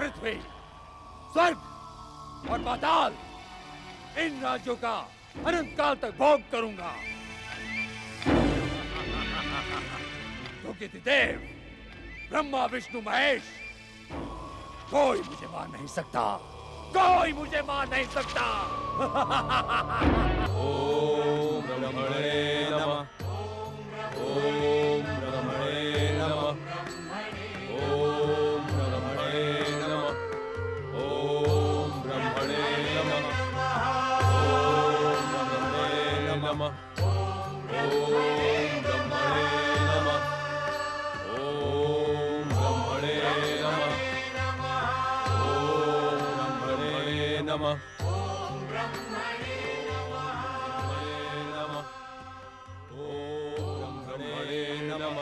पृथ्वी, स्वर्ग और पाताल, इन राज्यों का अनंत काल तक भोग करूंगा। क्योंकि देव, ब्रह्मा, विष्णु, महेश, कोई मुझे मार नहीं सकता, कोई मुझे मार नहीं सकता। ओम ब्रह्मणे नमः। ओम ब्रह्मणे नमः। ओम ब्रह्मणे नमः। ओम ब्रह्मणे नमः। ओम ब्रह्मणे नमः। ओम ब्रह्मणे नमः। ओम ब्रह्मणे नमः। नमः। ओम ब्रह्मणे नमः। ओम ब्रह्मणे नमः।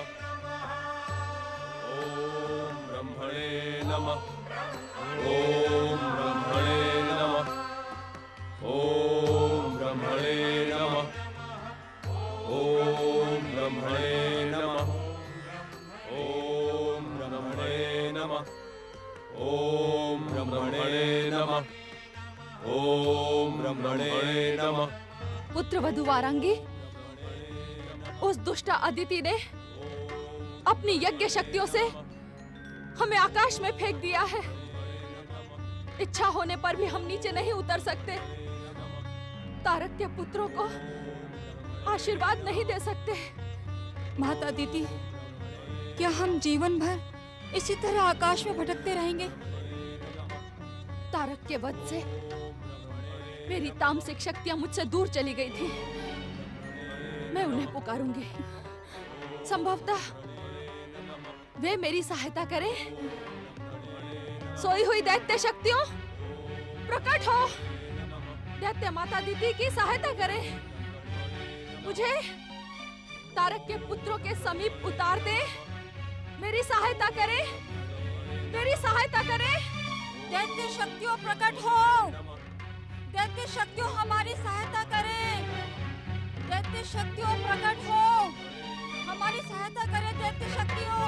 ओम ब्रह्मणे नमः। ओम ब्रह्मणे नमः। ओम ब्रह्मणे नमः। ओम ब्रह्मणे नमः। ओम ब्रह्मणे नमः। ओम ब्रह्मणे नमः। ओम ब्रह्मणे नमः। पुत्र वधु वारांगी, उस दुष्ट अदिति ने अपनी यज्ञ शक्तियों से हमें आकाश में फेंक दिया है। इच्छा होने पर भी हम नीचे नहीं उतर सकते। तारक के पुत्रों को आशीर्वाद नहीं दे सकते। माता दीदी, क्या हम जीवन भर इसी तरह आकाश में भटकते रहेंगे? तारक के वध से मेरी तामसिक शक्तियां मुझसे दूर चली गई थी। मैं उन्हें पुकारूंगी, संभवतः वे मेरी सहायता करें। सोई हुई दैत्य शक्तियों, प्रकट हो, दैत्य माता दीदी की सहायता करें। मुझे तारक के पुत्रों के समीप उतार दे। मेरी सहायता करें, मेरी सहायता करें। दैत्य शक्तियों प्रकट हो, दैत्य शक्तियों हमारी सहायता करें। दैत्य शक्तियों प्रकट हो, हमारी सहायता करें। दैत्य शक्तियों।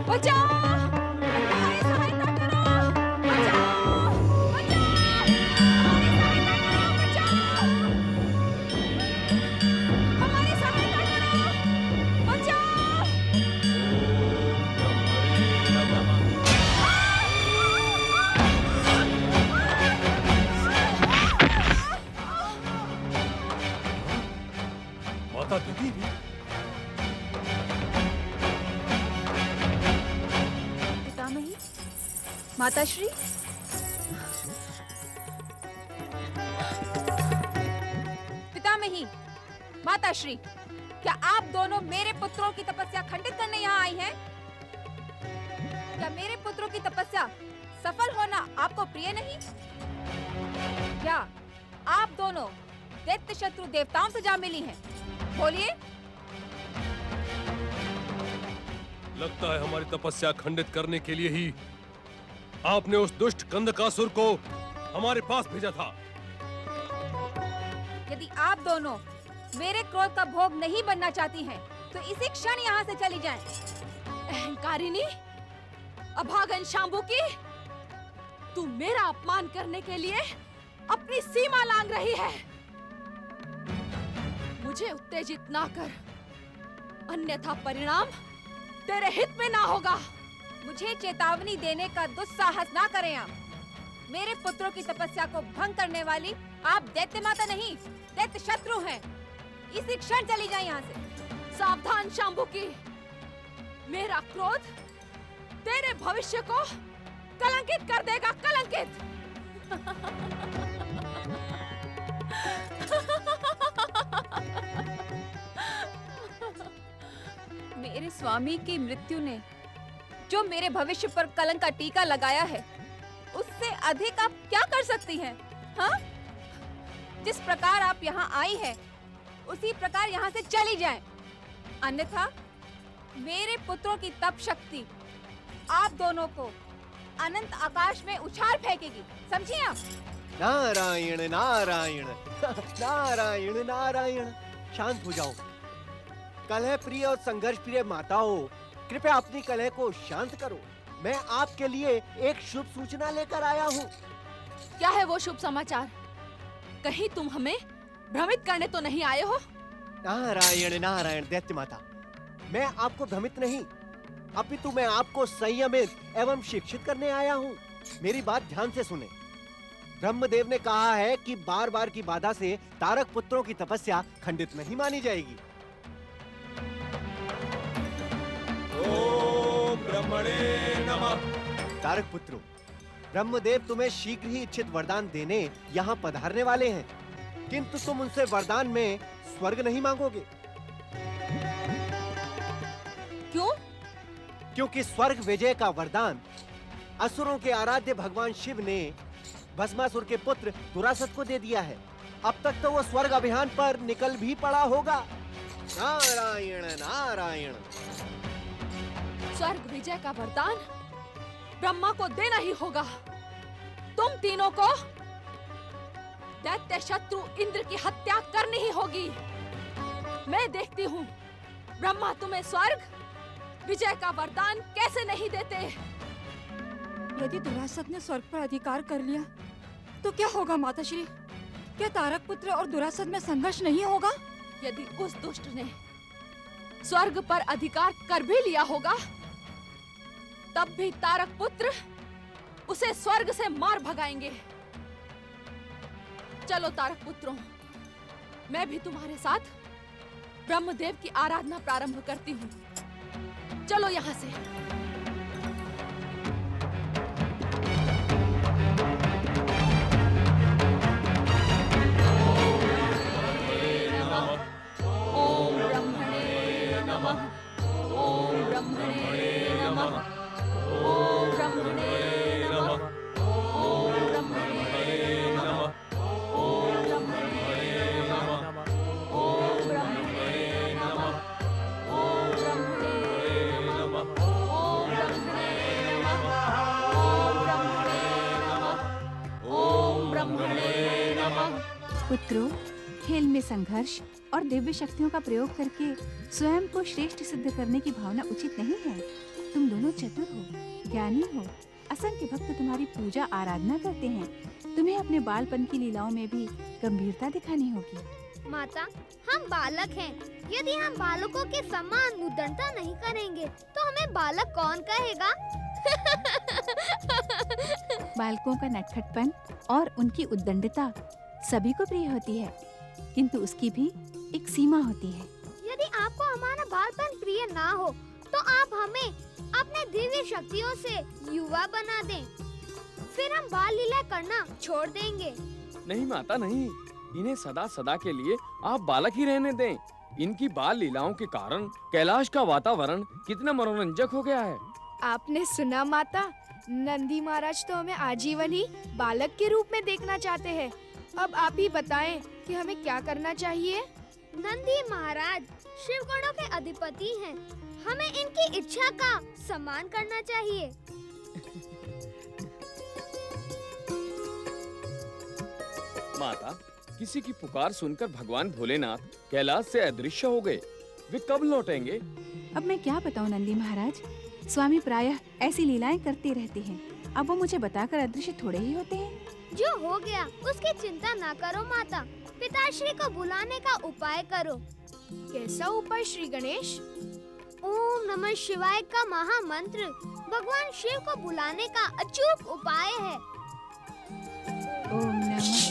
बचाओ, हमारी सहायता करो। बचाओ, बचाओ, हमारी सहायता करो। बचाओ, हमारी सहायता करो। बचाओ। माता दीदी, पितामही, माताश्री, पितामही, माताश्री, क्या आप दोनों मेरे पुत्रों की तपस्या खंडित करने यहाँ आई हैं? क्या मेरे पुत्रों की तपस्या सफल होना आपको प्रिय नहीं? क्या आप दोनों दैत्य शत्रु देवताओं से जा मिली हैं? बोलिए। लगता है हमारी तपस्या खंडित करने के लिए ही आपने उस दुष्ट कंदकासुर को हमारे पास भेजा था। यदि आप दोनों मेरे क्रोध का भोग नहीं बनना चाहती हैं, तो इसी क्षण यहाँ से चली जाएं। अहंकारिणी, अभागन शांबू की, तू मेरा अपमान करने के लिए अपनी सीमा लांघ रही है। मुझे उत्तेजित ना कर, अन्यथा परिणाम तेरे हित में ना होगा। मुझे चेतावनी देने का दुस्साहस ना करें आप। मेरे पुत्रों की तपस्या को भंग करने वाली आप दैत्य माता नहीं, दैत्य शत्रु हैं। इसी क्षण चली जाए यहाँ से। सावधान शांबू की, मेरा क्रोध तेरे भविष्य को कलंकित कर देगा, कलंकित। मेरे स्वामी की मृत्यु ने जो मेरे भविष्य पर कलंक का टीका लगाया है, उससे अधिक आप क्या कर सकती हैं? हाँ? जिस प्रकार आप यहाँ आई है, उसी प्रकार यहाँ से चली जाएं। अन्यथा मेरे पुत्रों की तप शक्ति आप दोनों को अनंत आकाश में उछाल फेंकेगी। समझिए आप? नारायण नारायण नारायण नारायण। शांत हो जाओ। कलह प्रिय और संघर्ष प्रिय माताओं, कृपया अपनी कलह को शांत करो। मैं आपके लिए एक शुभ सूचना लेकर आया हूँ। क्या है वो शुभ समाचार? कहीं तुम हमें भ्रमित करने तो नहीं आए हो? नारायण नारायण दैत्य माता, मैं आपको भ्रमित नहीं, अपितु मैं आपको संयमित एवं शिक्षित करने आया हूँ। मेरी बात ध्यान से सुने। ब्रह्मदेव ने कहा है कि बार बार की बाधा से तारक पुत्रों की तपस्या खंडित नहीं मानी जाएगी। ओम ब्रह्मणे नमः। तारक पुत्रों, ब्रह्मदेव तुम्हें शीघ्र ही इच्छित वरदान देने यहाँ पधारने वाले हैं, किंतु तुम उनसे वरदान में स्वर्ग नहीं मांगोगे। क्यों? क्योंकि स्वर्ग विजय का वरदान असुरों के आराध्य भगवान शिव ने भस्मासुर के पुत्र दुरासत को दे दिया है। अब तक तो वो स्वर्ग अभियान पर निकल भी पड़ा होगा। नारायण नारायण। स्वर्ग विजय का वरदान ब्रह्मा को देना ही होगा। तुम तीनों को दैत्य शत्रु इंद्र की हत्या करनी ही होगी। मैं देखती हूँ ब्रह्मा तुम्हें स्वर्ग विजय का वरदान कैसे नहीं देते। यदि दुरासत ने स्वर्ग पर अधिकार कर लिया तो क्या होगा माताश्री? क्या तारक पुत्र और दुरासत में संघर्ष नहीं होगा? यदि उस दुष्ट ने स्वर्ग पर अधिकार कर भी लिया होगा, तब भी तारक पुत्र उसे स्वर्ग से मार भगाएंगे। चलो तारक पुत्रों, मैं भी तुम्हारे साथ ब्रह्मदेव की आराधना प्रारंभ करती हूँ। चलो यहाँ से। ओम ब्रह्मणे नमः। ओम ब्रह्मणे नमः। ओम ब्रह्मणे नमः। ओम ब्रह्मणे नमः। ओम ब्रह्मणे नमः। ओम ब्रह्मणे नमः। ओम ब्रह्मणे नमः। ओम ब्रह्मणे नमः। ओम ब्रह्मणे नमः। पुत्रों, खेल में संघर्ष और दिव्य शक्तियों का प्रयोग करके स्वयं को श्रेष्ठ सिद्ध करने की भावना उचित नहीं है। तुम दोनों चतुर हो, ज्ञानी हो, असंख्य भक्त तुम्हारी पूजा आराधना करते हैं। तुम्हें अपने बालपन की लीलाओं में भी गंभीरता दिखानी होगी। माता, हम बालक हैं। यदि हम बालकों के समान उद्दंडता नहीं करेंगे तो हमें बालक कौन कहेगा? बालकों का नटखटपन और उनकी उद्दंडता सभी को प्रिय होती है, किंतु उसकी भी एक सीमा होती है। यदि आपको हमारा बालपन प्रिय ना हो तो आप हमें अपने दिव्य शक्तियों से युवा बना दें, फिर हम बाल लीला करना छोड़ देंगे। नहीं माता नहीं, इन्हें सदा सदा के लिए आप बालक ही रहने दें। इनकी बाल लीलाओं के कारण कैलाश का वातावरण कितना मनोरंजक हो गया है। आपने सुना माता, नंदी महाराज तो हमें आजीवन ही बालक के रूप में देखना चाहते हैं। अब आप ही बताएं कि हमें क्या करना चाहिए। नंदी महाराज शिव गणों के अधिपति हैं। हमें इनकी इच्छा का सम्मान करना चाहिए। माता, किसी की पुकार सुनकर भगवान भोलेनाथ कैलाश से अदृश्य हो गए। वे कब लौटेंगे? अब मैं क्या बताऊं नंदी महाराज, स्वामी प्रायः ऐसी लीलाएं करते रहते हैं। अब वो मुझे बताकर अदृश्य थोड़े ही होते हैं। जो हो गया उसकी चिंता ना करो माता, पिताश्री को बुलाने का उपाय करो। कैसा उपाय श्री गणेश? ओम नमः शिवाय का महामंत्र भगवान शिव को बुलाने का अचूक उपाय है। ओम नमः